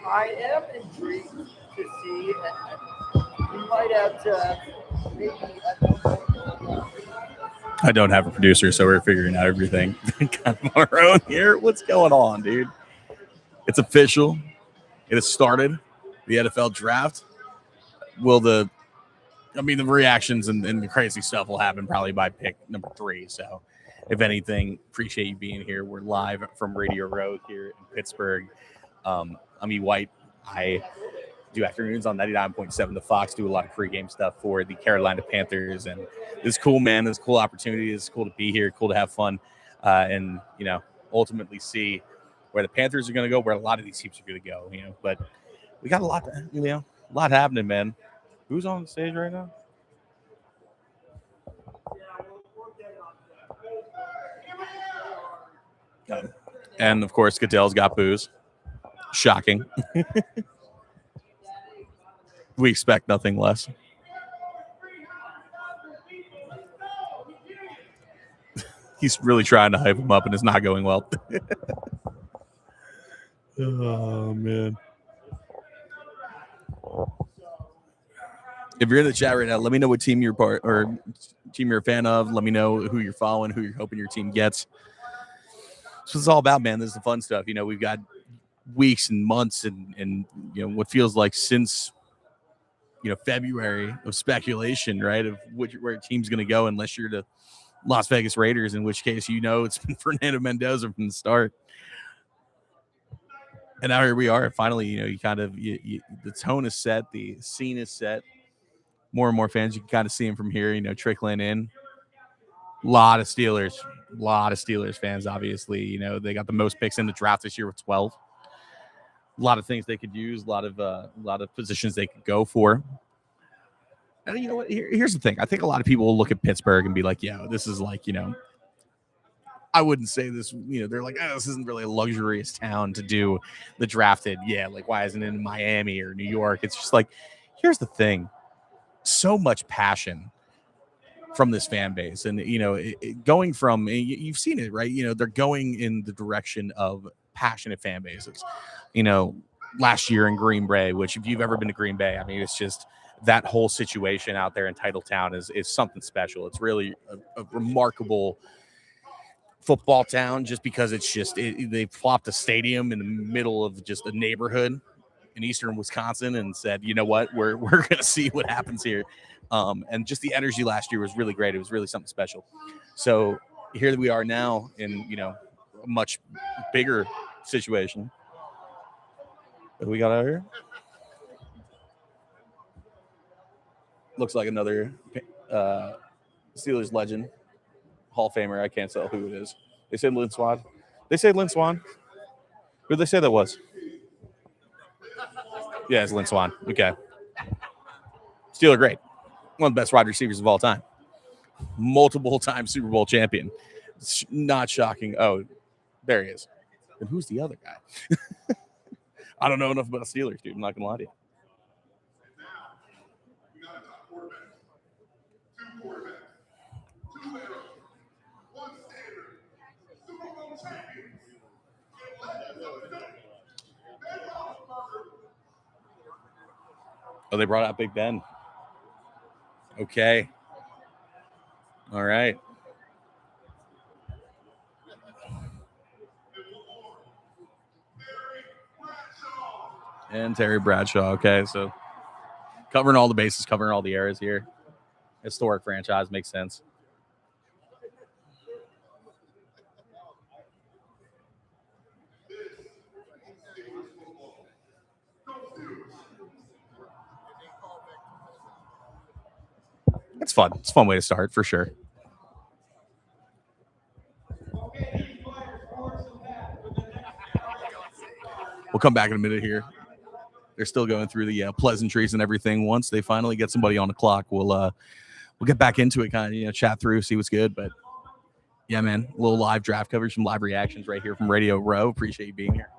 I am intrigued to see. We might have to maybe I don't have a producer, so we're figuring out everything kind of our own here. What's going on, dude? It's official. It has started. The NFL draft. Will the the reactions and the crazy stuff will happen probably by pick number 3. So, if anything, appreciate you being here. We're live from Radio Row here in Pittsburgh. I'm E. White. I do afternoons on 99.7 The Fox, do a lot of pregame stuff for the Carolina Panthers. And it's cool, man. It's a cool opportunity. It's cool to be here, cool to have fun, and, ultimately see where the Panthers are going to go, where a lot of these teams are going to go, But we got a lot happening, man. Who's on the stage right now? And, of course, Goodell's got booze. Shocking. We expect nothing less. He's really trying to hype him up, and it's not going well. Oh, man. If you're in the chat right now, let me know what team you're part or team you're a fan of. Let me know who you're following, who you're hoping your team gets. That's what it's all about, man. This is the fun stuff. We've got weeks and months and what feels like since February of speculation, right? Of where a team's going to go, unless you're the Las Vegas Raiders, in which case it's been Fernando Mendoza from the start. And now here we are. Finally, the tone is set, the scene is set. More and more fans, you can kind of see them from here, trickling in. A lot of Steelers fans, obviously. They got the most picks in the draft this year with 12. A lot of things they could use, a lot of positions they could go for. And you know what? Here's the thing. I think a lot of people will look at Pittsburgh and be like, yeah, this is like, I wouldn't say this, they're like, oh, this isn't really a luxurious town to do the drafted. Yeah, like, why isn't it in Miami or New York? It's just like, here's the thing. So much passion from this fan base. And, going from, you've seen it, right? They're going in the direction of passionate fan bases. Last year in Green Bay, which if you've ever been to Green Bay, it's just that whole situation out there in Titletown is something special. It's really a remarkable football town, just because it's just they plopped a stadium in the middle of just a neighborhood in eastern Wisconsin and said, you know what, we're going to see what happens here. And just the energy last year was really great. It was really something special. So here we are now in, a much bigger situation. What we got out here? Looks like another Steelers legend, Hall of Famer. I can't tell who it is. They said Lynn Swann. They say Lynn Swann. Who did they say that was? Yeah, it's Lynn Swann. Okay. Steeler great. One of the best wide receivers of all time. Multiple-time Super Bowl champion. It's not shocking. Oh, there he is. And who's the other guy? I don't know enough about the Steelers, dude. I'm not going to lie to you. Oh, they brought out Big Ben. Okay. All right. And Terry Bradshaw. Okay, so covering all the bases, covering all the eras here. Historic franchise, makes sense. It's fun. It's a fun way to start, for sure. We'll come back in a minute here. They're still going through the pleasantries and everything. Once they finally get somebody on the clock, we'll get back into it, kind of chat through, see what's good. But yeah, man, a little live draft coverage, some live reactions right here from Radio Row. Appreciate you being here.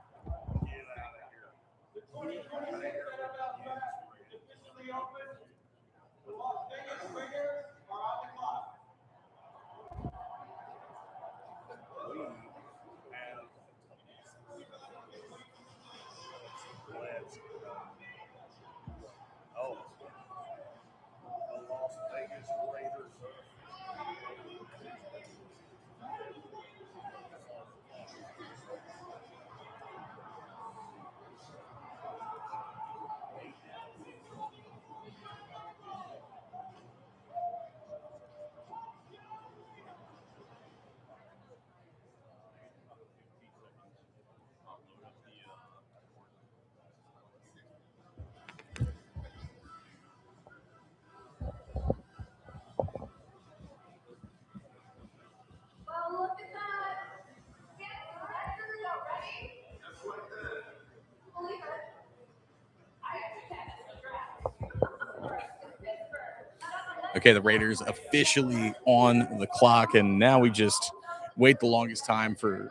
Okay, the Raiders officially on the clock, and now we just wait the longest time for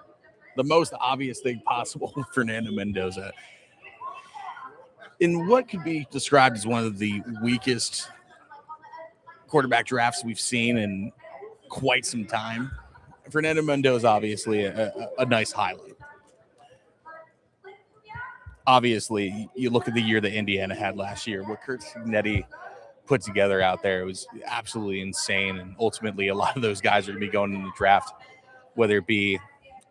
the most obvious thing possible, Fernando Mendoza. In what could be described as one of the weakest quarterback drafts we've seen in quite some time, Fernando Mendoza obviously a nice highlight. Obviously, you look at the year that Indiana had last year, what Curt Cignetti put together out there, it was absolutely insane. And ultimately, a lot of those guys are going to be going in the draft, whether it be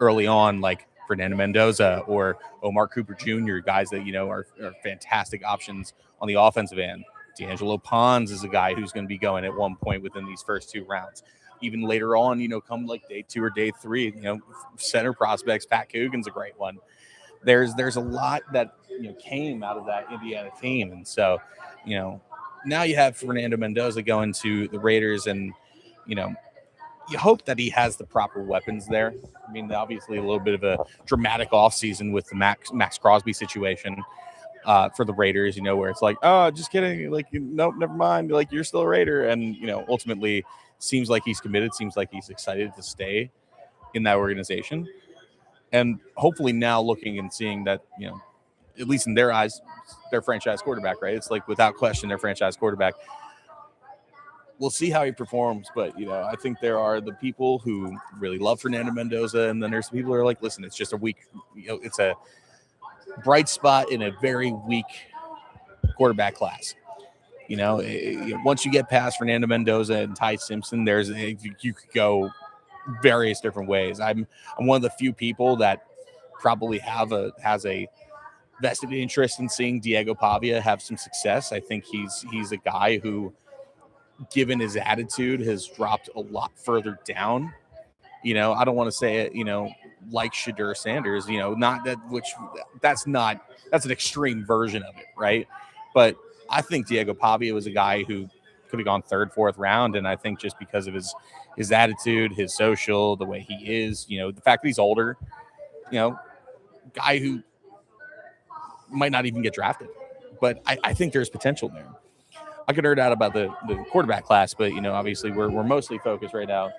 early on, like Fernando Mendoza or Omar Cooper Jr., guys that, are fantastic options on the offensive end. D'Angelo Pons is a guy who's going to be going at one point within these first 2 rounds. Even later on, come like day 2 or day 3, center prospects, Pat Coogan's a great one. There's a lot that came out of that Indiana team, and so now you have Fernando Mendoza going to the Raiders, and you hope that he has the proper weapons there. I mean, obviously a little bit of a dramatic offseason with the Max Crosby situation for the Raiders, where it's like, oh, just kidding, like, nope, never mind, like, you're still a Raider, and ultimately seems like he's committed, seems like he's excited to stay in that organization. And hopefully now looking and seeing that, at least in their eyes, their franchise quarterback, right? It's like, without question, their franchise quarterback. We'll see how he performs, but, I think there are the people who really love Fernando Mendoza, and then there's the people who are like, listen, it's just a weak, it's a bright spot in a very weak quarterback class. Once you get past Fernando Mendoza and Ty Simpson, you could go various different ways. I'm one of the few people that probably has a vested interest in seeing Diego Pavia have some success. I think he's a guy who, given his attitude, has dropped a lot further down. I don't want to say it, like Shedeur Sanders, not that, that's an extreme version of it, right? But I think Diego Pavia was a guy who could have gone 3rd, 4th round, and I think just because of his attitude, his social, the way he is, the fact that he's older, guy who might not even get drafted. But I think there's potential there. I could nerd out about the quarterback class, but, obviously we're mostly focused right now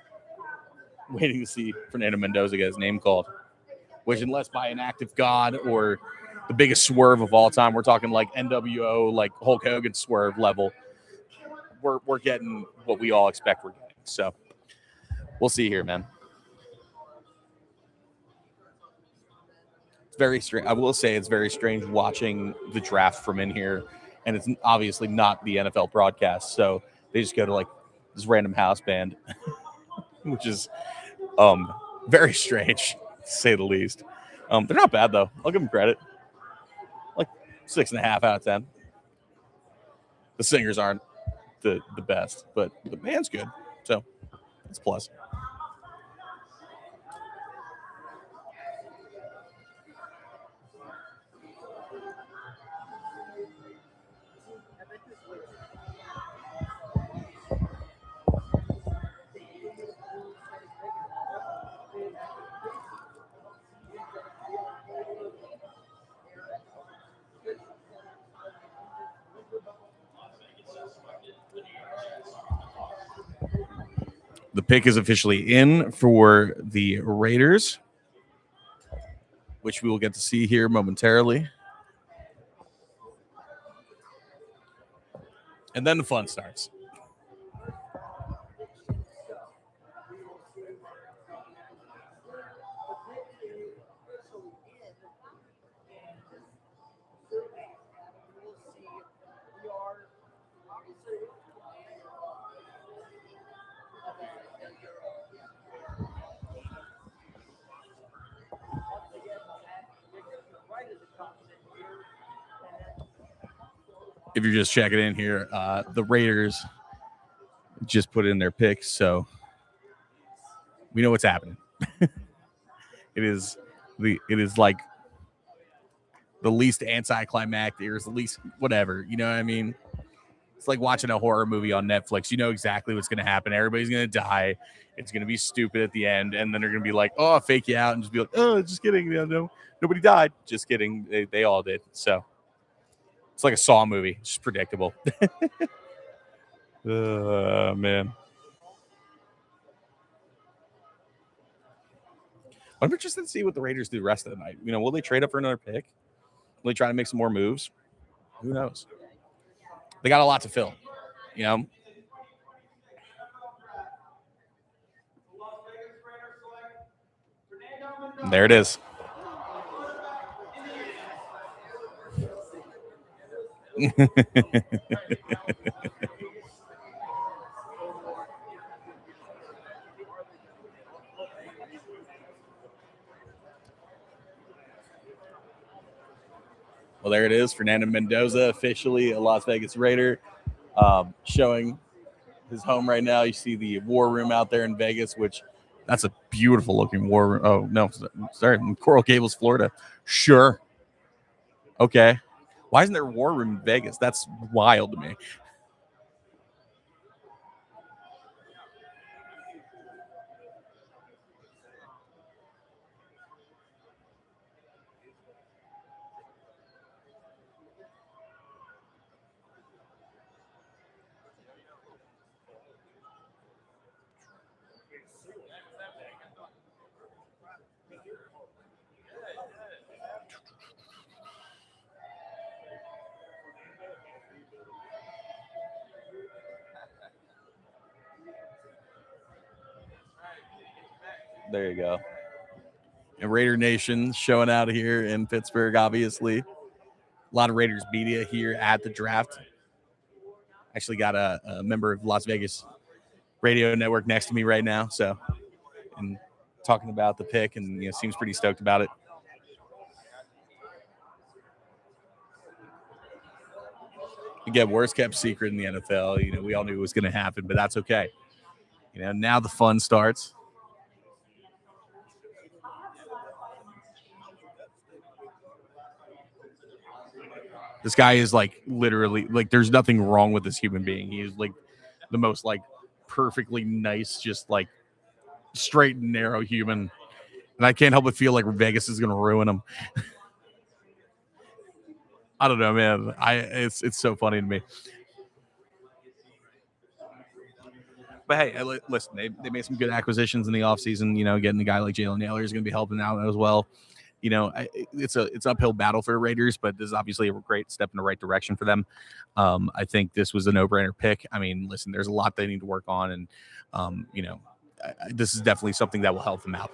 waiting to see Fernando Mendoza get his name called, which, unless by an act of God or the biggest swerve of all time, we're talking like NWO, like Hulk Hogan swerve level, we're getting what we all expect we're getting. So we'll see here, man. It's very strange. I will say it's very strange watching the draft from in here, and it's obviously not the NFL broadcast, so they just go to like this random house band, which is very strange, to say the least. They're not bad though. I'll give them credit. Like 6.5 out of 10. The singers aren't the best, but the band's good, so it's plus. The pick is officially in for the Raiders, which we will get to see here momentarily. And then the fun starts. If you're just checking in here, the Raiders just put in their picks, so we know what's happening. It is like the least anticlimactic, or it's the least whatever, you know what I mean? It's like watching a horror movie on Netflix. You know exactly what's going to happen. Everybody's going to die. It's going to be stupid at the end, and then they're going to be like, "Oh, I'll fake you out," and just be like, "Oh, just kidding. No, nobody died. Just kidding. They all did." So it's like a Saw movie. It's just predictable. Man. I'm interested to see what the Raiders do the rest of the night. You know, will they trade up for another pick? Will they try to make some more moves? Who knows? They got a lot to fill, you know? There it is. Well, there it is. Fernando Mendoza, officially a Las Vegas Raider, showing his home right now. You see the War Room out there in Vegas, which that's a beautiful looking war room. Oh, no, sorry, in Coral Gables, Florida. Sure. Okay. Why isn't there a War Room in Vegas? That's wild to me. There you go. And Raider Nation showing out here in Pittsburgh, obviously. A lot of Raiders media here at the draft. Actually got a member of Las Vegas radio network next to me right now. So, and talking about the pick and, you know, seems pretty stoked about it. Again, worst kept secret in the NFL. You know, we all knew it was going to happen, but that's okay. You know, now the fun starts. This guy is like literally like there's nothing wrong with this human being. He is like the most like perfectly nice, just like straight and narrow human. And I can't help but feel like Vegas is gonna ruin him. I don't know, man. It's so funny to me. But hey, listen, they made some good acquisitions in the offseason. You know, getting a guy like Jalen Naylor is going to be helping out as well. You know, it's uphill battle for the Raiders, but this is obviously a great step in the right direction for them. I think this was a no-brainer pick. I mean, listen, there's a lot they need to work on, and you know, this is definitely something that will help them out.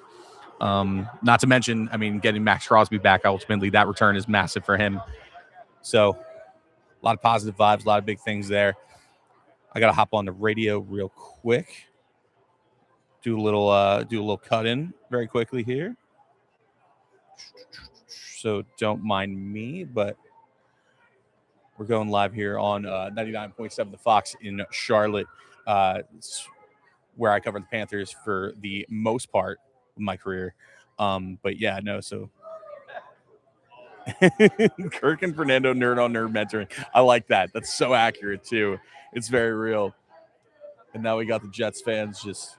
Not to mention, I mean, getting Max Crosby back ultimately, that return is massive for him. So, a lot of positive vibes, a lot of big things there. I gotta hop on the radio real quick. Do a little cut in very quickly here. So don't mind me, but we're going live here on 99.7 The Fox in Charlotte, where I cover the Panthers for the most part of my career. But yeah, no, so Kirk and Fernando nerd on nerd mentoring. I like that. That's so accurate too. It's very real. And now we got the Jets fans just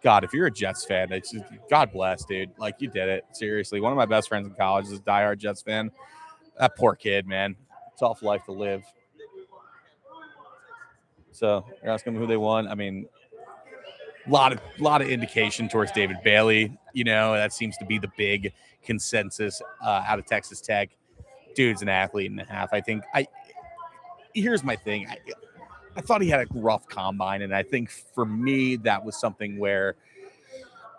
God, if you're a Jets fan, it's just, God bless, dude. Like you did it. Seriously. One of my best friends in college is a diehard Jets fan. That poor kid, man. Tough life to live. So you're asking them who they won. I mean, a lot of indication towards David Bailey. You know, that seems to be the big consensus out of Texas Tech. Dude's an athlete and a half. I think here's my thing. I thought he had a rough combine, and I think for me that was something where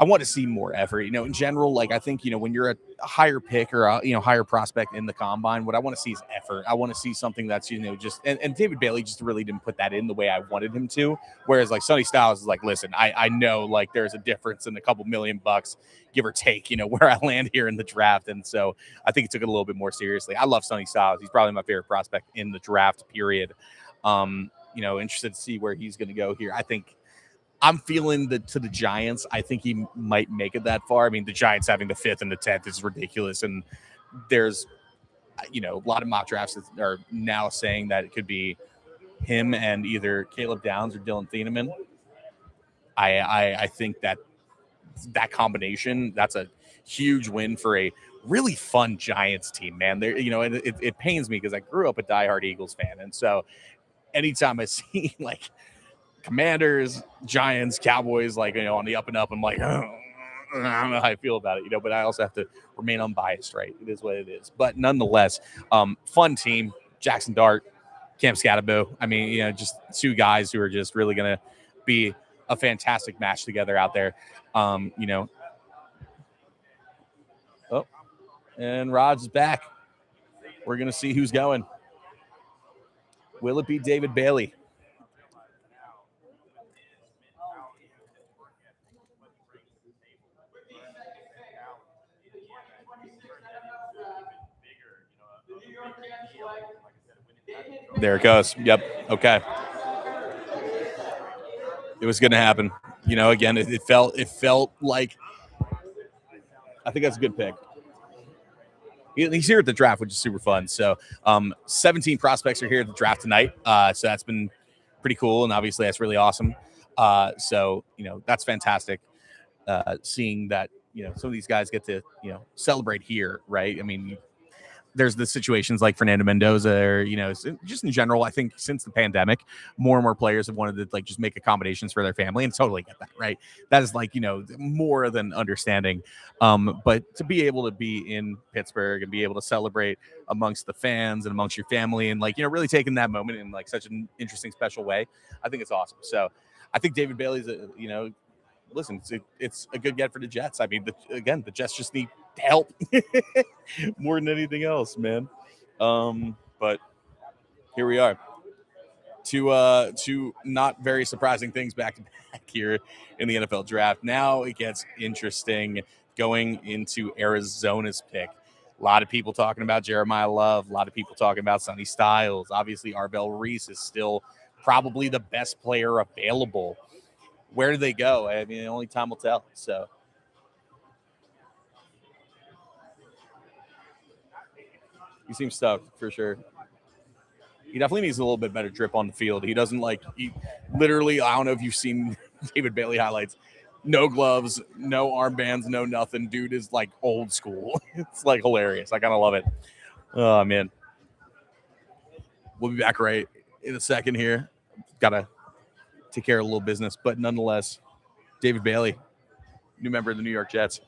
I want to see more effort. You know, in general, like I think, you know, when you're a higher pick or a higher prospect in the combine, what I want to see is effort. I want to see something that's, you know, just and David Bailey just really didn't put that in the way I wanted him to. Whereas like Sonny Styles is like, listen, I know like there's a difference in a couple $1,000,000, give or take, you know, where I land here in the draft. And so I think he took it a little bit more seriously. I love Sonny Styles. He's probably my favorite prospect in the draft, period. You know, interested to see where he's going to go here. I think I'm feeling to the Giants. I think he might make it that far. I mean, the Giants having the 5th and the 10th is ridiculous. And there's, you know, a lot of mock drafts that are now saying that it could be him and either Caleb Downs or Dylan Thieneman. I think that combination, that's a huge win for a really fun Giants team, man. There, you know, and it pains me because I grew up a diehard Eagles fan. And so anytime I see like Commanders, Giants, Cowboys, like, on the up and up. I'm like, oh, I don't know how I feel about it, but I also have to remain unbiased, right? It is what it is. But nonetheless, fun team. Jackson Dart, Cam Scatterbo. I mean, just two guys who are just really going to be a fantastic match together out there. Oh, and Rod's is back. We're going to see who's going. Will it be David Bailey? There it goes. Yep. Okay. It was going to happen. Again, it felt like, I think that's a good pick. He's here at the draft, which is super fun. So 17 prospects are here at the draft tonight. So that's been pretty cool. And obviously that's really awesome. So that's fantastic. Seeing that, some of these guys get to, celebrate here. Right. I mean, there's the situations like Fernando Mendoza or, just in general, I think since the pandemic, more and more players have wanted to just make accommodations for their family, and totally get that. Right. That is more than understanding. But to be able to be in Pittsburgh and be able to celebrate amongst the fans and amongst your family and really taking that moment in such an interesting, special way, I think it's awesome. So I think David Bailey's, listen, it's a good get for the Jets. I mean, the Jets just need help more than anything else, man. But here we are. Two not very surprising things back to back here in the NFL draft. Now it gets interesting going into Arizona's pick. A lot of people talking about Jeremiah Love. A lot of people talking about Sonny Styles. Obviously, Arbel Reese is still probably the best player available. Where do they go? I mean, only time will tell. So he seems stoked for sure. He definitely needs a little bit better drip on the field. He doesn't he literally, I don't know if you've seen David Bailey highlights. No gloves, no armbands, no nothing. Dude is old school. It's hilarious. I kind of love it. Oh, man. We'll be back right in a second here. Got to take care of a little business. But nonetheless, David Bailey, new member of the New York Jets.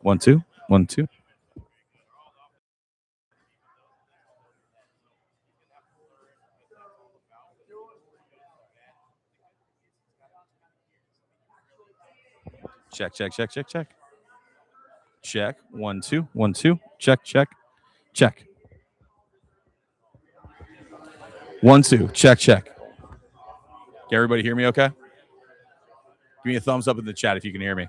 One, two, 1, 2. Check. Check. 1, 2, 1, 2. Check. 1, 2. Check. Can everybody hear me okay? Give me a thumbs up in the chat if you can hear me.